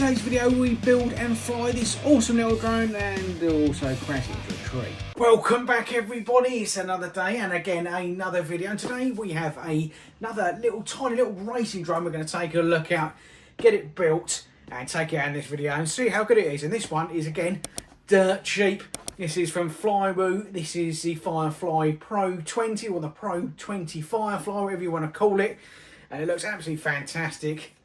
today's video we build and fly this awesome little drone and also crash it into a tree. Welcome back everybody, it's another day and again another video, and today we have another tiny little racing drone. We're going to take a look at, get it built and take it out in this video and see how good it is. And this one is again dirt cheap. This is from Flywoo. This is the FireFly Pro 20 or the Pro 20 FireFly, whatever you want to call it, and it looks absolutely fantastic.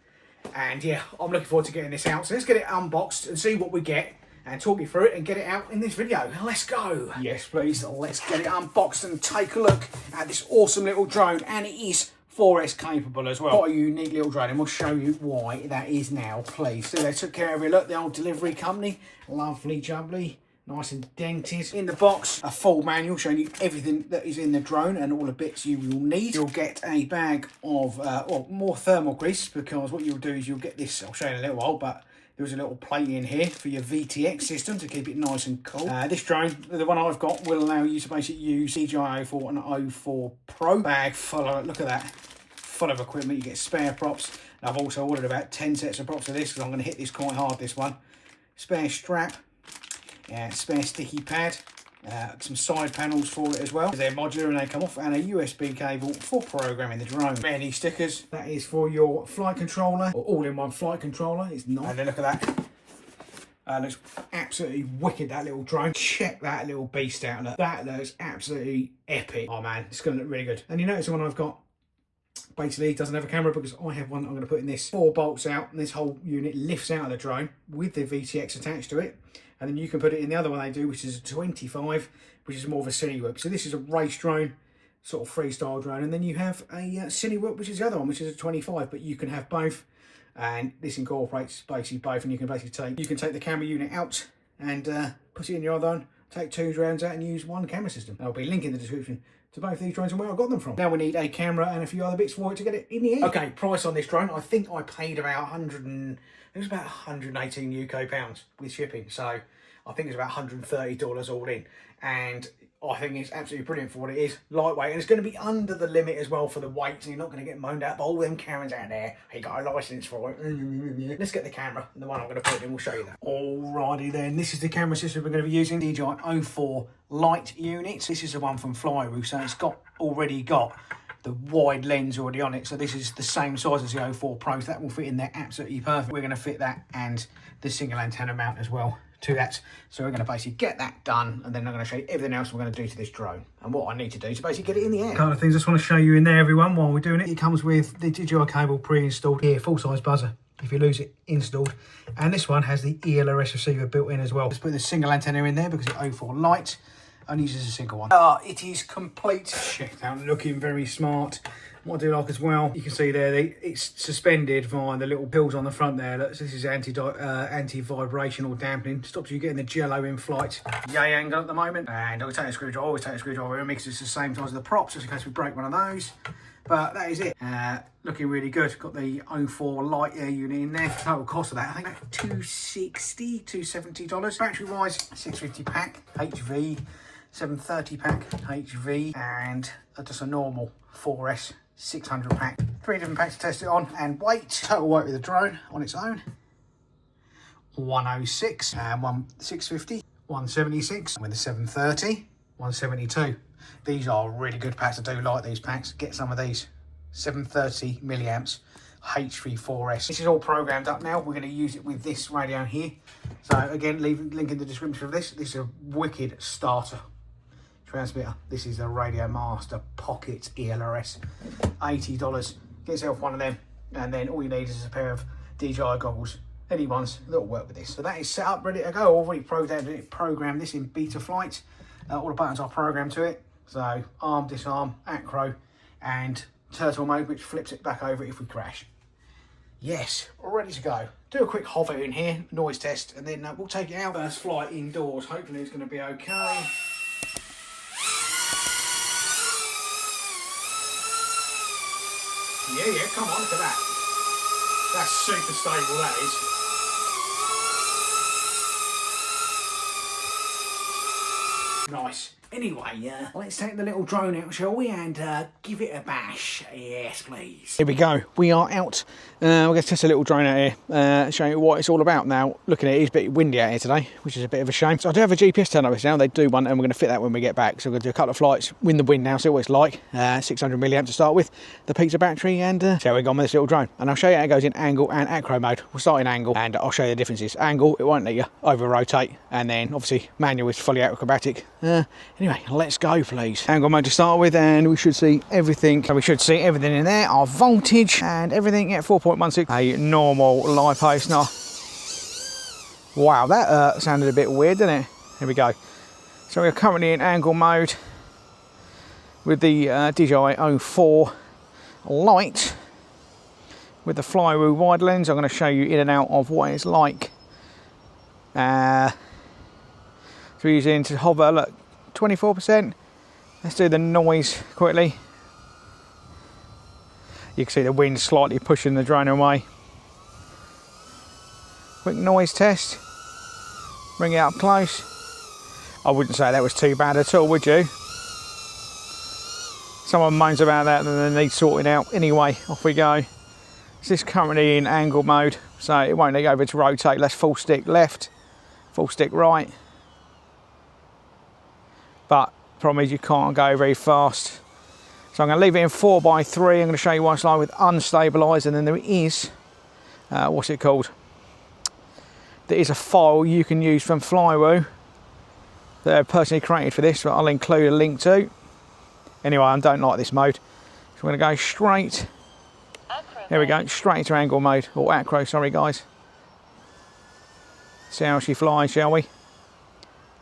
And yeah, I'm looking forward to getting this out. So let's get it unboxed and see what we get and talk you through it and get it out in this video. Let's go. Yes, please. Let's get it unboxed and take a look at this awesome little drone. And it is 4S capable as well. Quite a unique little drone, and we'll show you why that is now, please. So they took care of it. Look, the old delivery company. Lovely jubbly. Nice and dented. In the box, a full manual showing you everything that is in the drone and all the bits you will need. You'll get a bag of more thermal grease, because what you'll do is you'll get this, I'll show you in a little while, but there's a little plate in here for your VTX system to keep it nice and cool. This drone, the one I've got, will allow you to basically use DJI 04 and 04 Pro. Bag full of, look at that, full of equipment. You get spare props. And I've also ordered about 10 sets of props of this because I'm going to hit this quite hard, this one. Spare strap. Spare sticky pad, some side panels for it as well. They're modular and they come off, and a USB cable for programming the drone. Spare these stickers. That is for your flight controller, or all-in-one flight controller. It's not. And then look at that. Looks absolutely wicked, that little drone. Check that little beast out. Look, that looks absolutely epic. Oh man, it's going to look really good. And you notice the one I've got basically doesn't have a camera, because I have one I'm going to put in this. 4 bolts out, and this whole unit lifts out of the drone with the VTX attached to it. And then you can put it in the other one they do, which is a 25, which is more of a Cinework. So this is a race drone, sort of freestyle drone. And then you have a Cinework, which is the other one, which is a 25. But you can have both, and this incorporates basically both. And you can basically take the camera unit out and put it in your other one, take 2 drones out and use one camera system. There'll be a link in the description to both these drones and where I got them from. Now we need a camera and a few other bits for it to get it in the air. Okay, price on this drone, I think I paid about it was about 118 UK pounds with shipping. So I think it's about $130 all in. And I think it's absolutely brilliant for what it is. Lightweight, and it's going to be under the limit as well for the weight, so you're not going to get moaned at by all them Karens out there. Hey, got a licence for it. Let's get the camera, and the one I'm going to put in, we'll show you that. Alrighty then, this is the camera system we're going to be using, DJI 04 Lite unit. This is the one from Flywoo, so it's already got the wide lens already on it, so this is the same size as the 04 Pro, so that will fit in there absolutely perfect. We're going to fit that and the single antenna mount as well to that, so we're going to basically get that done, and then I'm going to show you everything else we're going to do to this drone and what I need to do to basically get it in the air. A couple of things I just want to show you in there, everyone, while we're doing it. It comes with the DJI cable pre-installed here, full-size buzzer if you lose it installed, and this one has the ELRS receiver built in as well. Let's put the single antenna in there because it's 04 Lite only uses a single one. It is complete. Check it out, looking very smart. What I do like as well, you can see there, it's suspended via the little pills on the front there. Look, this is anti-vibration or dampening. Stops you getting the jello in flight. Yay angle at the moment. And I'll take a screwdriver, always take a screwdriver in because it's the same size as the props, just in case we break one of those. But that is it. Looking really good. Got the 04 Lite Air unit in there. Total cost of that, I think about $260, $270. Battery wise, 650 pack, HV. 730 pack HV, and just a normal 4S 600 pack. 3 different packs to test it on. And weight, total weight with the drone on its own, 106, and 650, 176, and with the 730, 172. These are really good packs. I do like these packs. Get some of these. 730 milliamps HV 4S. This is all programmed up now. We're going to use it with this radio here. So again, leave a link in the description of this. This is a wicked starter transmitter. This is a Radio Master Pocket ELRS, $80. Get yourself one of them, and then all you need is a pair of DJI goggles, any ones that'll work with this. So that is set up, ready to go. Already programmed this in beta flight. All the buttons are programmed to it. So arm, disarm, acro, and turtle mode, which flips it back over if we crash. Yes, ready to go. Do a quick hover in here, noise test, and then we'll take it out. First flight indoors. Hopefully it's going to be okay. Yeah, come on, look at that. That's super stable, that is. Nice. Anyway, let's take the little drone out, shall we, and give it a bash. Yes, please. Here we go. We are out. We're going to test a little drone out here, show you what it's all about. Now, looking at it, it's a bit windy out here today, which is a bit of a shame. So I do have a GPS turnover now. They do one, and we're going to fit that when we get back. So we're going to do a couple of flights, win the wind now, see what it's like. 600 milliamp to start with, the pizza battery, and see how we go on with this little drone. And I'll show you how it goes in angle and acro mode. We'll start in angle, and I'll show you the differences. Angle, it won't let you over rotate, and then obviously manual is fully acrobatic. Anyway, let's go, please. Angle mode to start with, and we should see everything. So we should see everything in there, our voltage and everything at 4.16. A normal LiPo. Now, wow, that sounded a bit weird, didn't it? Here we go. So we're currently in angle mode with the DJI 04 Lite with the Flywoo wide lens. I'm going to show you in and out of what it's like. So we're using to hover, look, 24%. Let's do the noise quickly. You can see the wind slightly pushing the drone away. Quick noise test. Bring it up close. I wouldn't say that was too bad at all, would you? Someone moans about that and then they need sorting out. Anyway, off we go. This is currently in angle mode, so it won't let you over to rotate. Let's full stick left, full stick right. But the problem is you can't go very fast. So I'm going to leave it in 4x3. I'm going to show you what it's like with unstabilised, and then there is, what's it called? There is a file you can use from Flywoo that I've personally created for this, but I'll include a link to. Anyway, I don't like this mode. So we're going to go straight. There we go, straight into angle mode, or acro, sorry guys. See how she flies, shall we?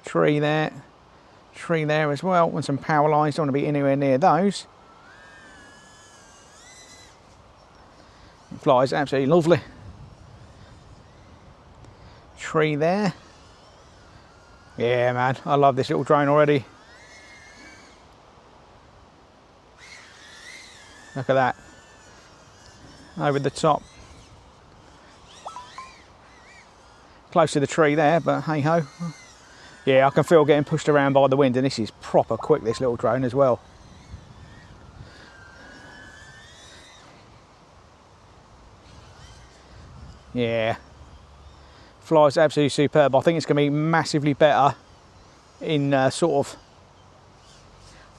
Tree there as well, and some power lines, don't want to be anywhere near those. It flies absolutely lovely. Tree there. Yeah man, I love this little drone already. Look at that. Over the top. Close to the tree there, but hey ho. Yeah, I can feel getting pushed around by the wind, and this is proper quick, this little drone as well. Yeah. Flies absolutely superb. I think it's going to be massively better in sort of...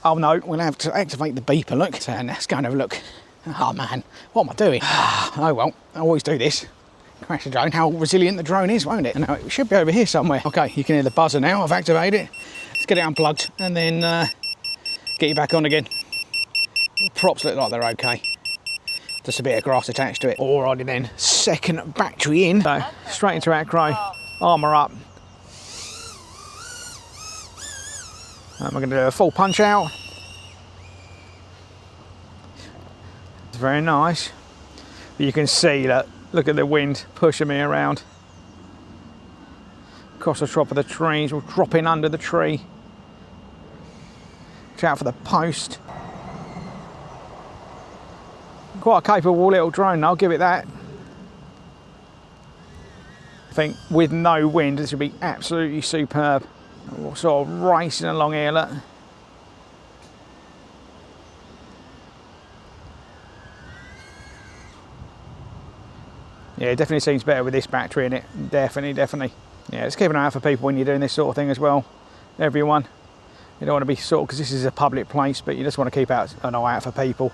Oh no, we'll have to activate the beeper, look. And let's go and have a look. Oh man, what am I doing? Oh well, I always do this. Crash the drone. How resilient the drone is, won't it? And it should be over here somewhere. Okay, you can hear the buzzer now. I've activated it. Let's get it unplugged and then get you back on again. The props look like they're okay. Just a bit of grass attached to it. Alrighty then, second battery in. So straight into acro, armour up. And we're going to do a full punch out. It's very nice. But you can see that, look at the wind pushing me around. Across the top of the trees, we'll drop in under the tree. Watch out for the post. Quite a capable little drone, I'll give it that. I think with no wind, this would be absolutely superb. We're sort of racing along here, look. Yeah, it definitely seems better with this battery in it. Definitely. Yeah, just keep an eye out for people when you're doing this sort of thing as well. Everyone. You don't want to be sort of, because this is a public place, but you just want to keep an eye out for people.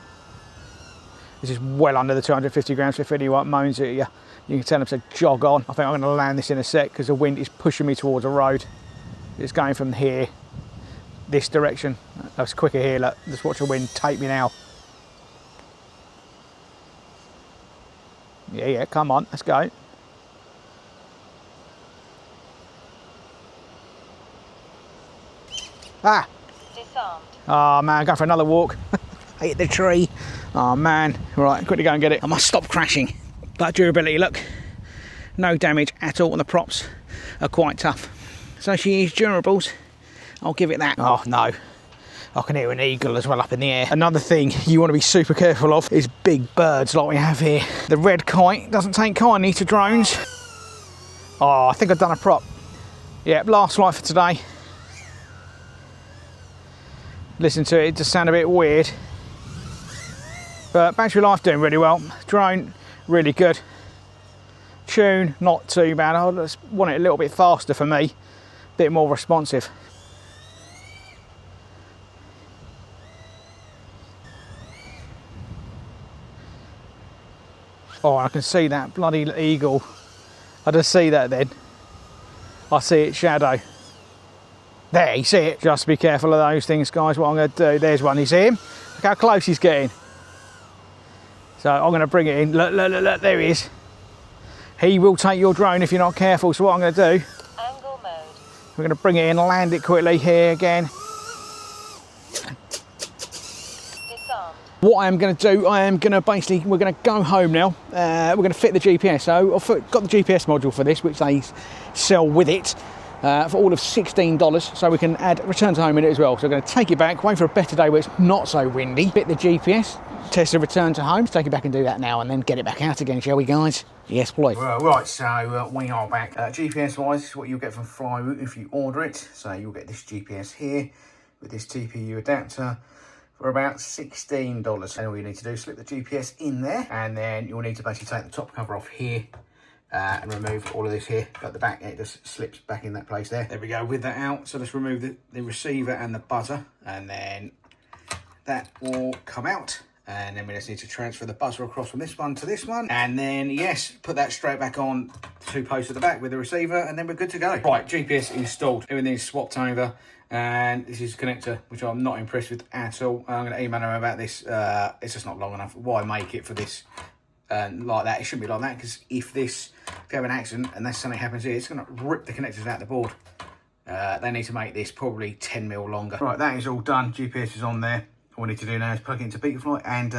This is well under the 250 grams for 50 watt moans at you. You can tell them to jog on. I think I'm going to land this in a sec because the wind is pushing me towards a road. It's going from here, this direction. That's quicker here, look. Just watch the wind take me now. Yeah, come on, let's go. Ah! Disarmed. Oh man, go for another walk. Hit the tree. Oh man, right, quickly go and get it. I must stop crashing. But durability, look, no damage at all, and the props are quite tough. So she is durables, I'll give it that. Oh no, I can hear an eagle as well up in the air. Another thing you want to be super careful of is big birds like we have here. The red kite doesn't take kindly to drones. Oh, I think I've done a prop. Yeah, last flight for today. listen to it, it just sound a bit weird. But battery life doing really well. Drone, really good. Tune, not too bad. I just want it a little bit faster for me, a bit more responsive. Oh, I can see that bloody eagle. I just see that then. I see its shadow. There, you see it. Just be careful of those things, guys. What I'm going to do, there's one, you see him? Look how close he's getting. So I'm going to bring it in. Look, look, look, look, there he is. He will take your drone if you're not careful. So what I'm going to do, angle mode. we're going to bring it in, land it quickly here again. Disarmed. What I am going to do, I am going to basically, we're going to go home now. We're going to fit the GPS. So I've got the GPS module for this, which they sell with it. For all of $16, so we can add return to home in it as well. So we're going to take it back, wait for a better day where it's not so windy, fit the GPS, test the return to home, take it back and do that now and then get it back out again, shall we guys? Yes, please. Well, right, so we are back. GPS wise, this is what you'll get from Flywoo if you order it. So you'll get this GPS here with this TPU adapter for about $16. And all you need to do is slip the GPS in there, and then you'll need to basically take the top cover off here. And remove all of this here. At the back, it just slips back in that place there. There we go, with that out. So let's remove the receiver and the buzzer, and then that will come out. And then we just need to transfer the buzzer across from this one to this one. And then, yes, put that straight back on, 2 posts at the back with the receiver, and then we're good to go. Right, GPS installed. Everything's swapped over. And this is a connector, which I'm not impressed with at all. I'm going to email them about this. It's just not long enough. Why make it for this? Like that, it shouldn't be like that, because if you have an accident and that's something happens here, it's going to rip the connectors out the board. They need to make this probably 10 mil longer. Right, that is all done. GPS is on there. All we need to do now is plug it into FireFly and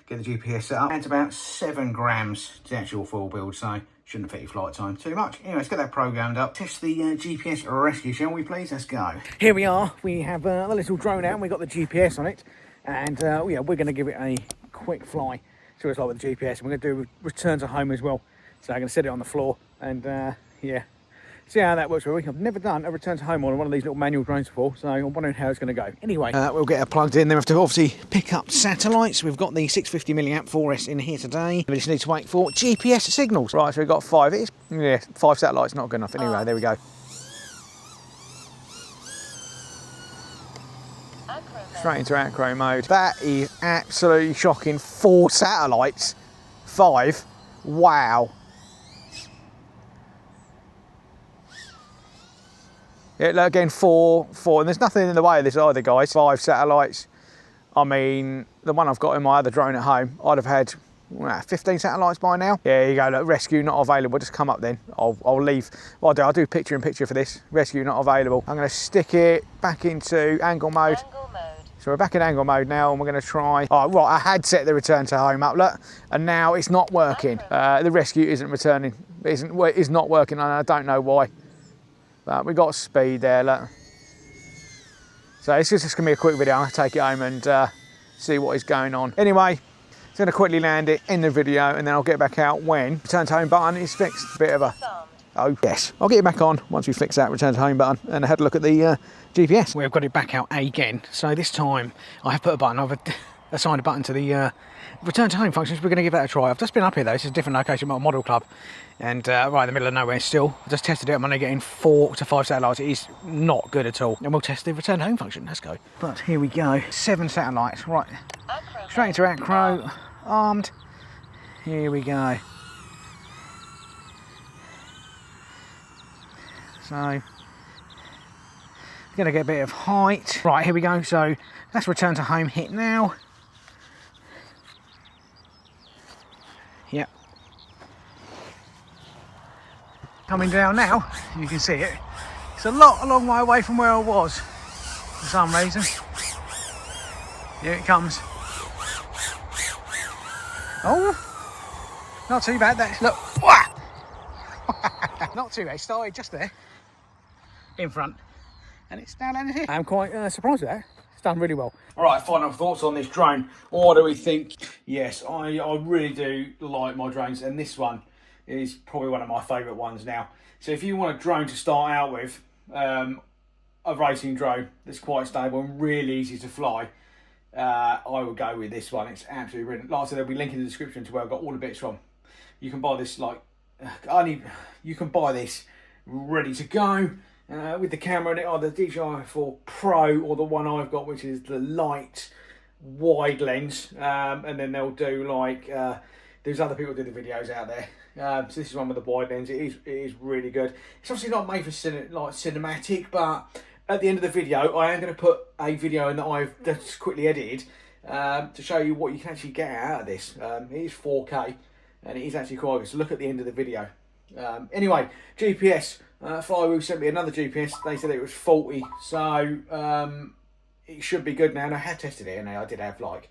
get the GPS set up. It's about 7 grams to the actual full build, so shouldn't affect your flight time too much. Anyway, let's get that programmed up. Test the GPS rescue, shall we please? Let's go. Here we are. We have the little drone out and we've got the GPS on it. And yeah, we're going to give it a quick fly. So it's like with the GPS, and we're going to do return to home as well. So I'm going to set it on the floor and yeah, see how that works really. I've never done a return to home on one of these little manual drones before, so I'm wondering how it's going to go. Anyway, we'll get it plugged in. Then we have to obviously pick up satellites. We've got the 650 milliamp 4S in here today. We just need to wait for GPS signals. Right, so we've got 5. It is, yeah, 5 satellites, not good enough. Anyway, there we go. Straight into acro mode. That is absolutely shocking. 4 satellites. 5. Wow. Yeah, look, again, 4. And there's nothing in the way of this either, guys. 5 satellites. I mean, the one I've got in my other drone at home, I'd have had 15 satellites by now. Yeah, here you go, look, rescue not available. Just come up then. I'll leave. Well, I'll do picture in picture for this. Rescue not available. I'm going to stick it back into angle mode. So we're back in angle mode now, and we're going to try. Oh, right, I had set the return to home up, look, and now it's not working. The rescue isn't returning. It's not working, and I don't know why. But we got speed there, look. So it's just going to be a quick video. I'm going to take it home and see what is going on. Anyway, I'm going to quickly land it, end the video, and then I'll get back out when return to home button is fixed. A bit of a. Oh yes, I'll get it back on once we fix that return to home button and I had a look at the GPS. We've got it back out again, so this time I have put a button, I've assigned a button to the return to home functions. We're going to give that a try. I've just been up here though, this is a different location, my model club, and right in the middle of nowhere still. I just tested it, I'm only getting 4 to 5 satellites. It is not good at all. And we'll test the return home function, let's go. But here we go, 7 satellites, right. Straight into acro, armed. Here we go. So, gonna get a bit of height. Right, here we go. So let's return to home hit now. Yep. Coming down now, you can see it. It's a long way away from where I was for some reason. Here it comes. Oh, not too bad. That's look. Not too bad. It started just there in front, and it's now landed here. I'm quite surprised with that. It's done really well. All right, final thoughts on this drone. What do we think? Yes, I really do like my drones, and this one is probably one of my favourite ones now. So if you want a drone to start out with, a racing drone that's quite stable and really easy to fly, I would go with this one. It's absolutely brilliant. Like I said, there'll be a link in the description to where I got all the bits from. You can buy this you can buy this ready to go with the camera in it, either the DJI 4 Pro or the one I've got, which is the light wide lens. And then they'll do like there's other people do the videos out there. So this is one with the wide lens. It is really good. It's obviously not made for cinematic, but at the end of the video, I am going to put a video in that I've just quickly edited to show you what you can actually get out of this. It is 4K and it is actually quite good. So look at the end of the video. Anyway, GPS. Flywoo sent me another GPS. They said it was faulty, so it should be good now. And I had tested it, and I did have like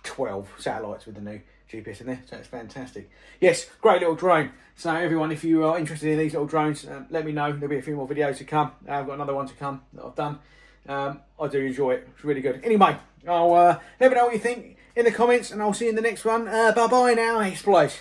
12 satellites with the new GPS in there, so it's fantastic. Yes, great little drone. So everyone, if you are interested in these little drones, let me know. There'll be a few more videos to come. I've got another one to come that I've done. I do enjoy it. It's really good. Anyway, I'll let me know what you think in the comments, and I'll see you in the next one. Bye bye now, Explode.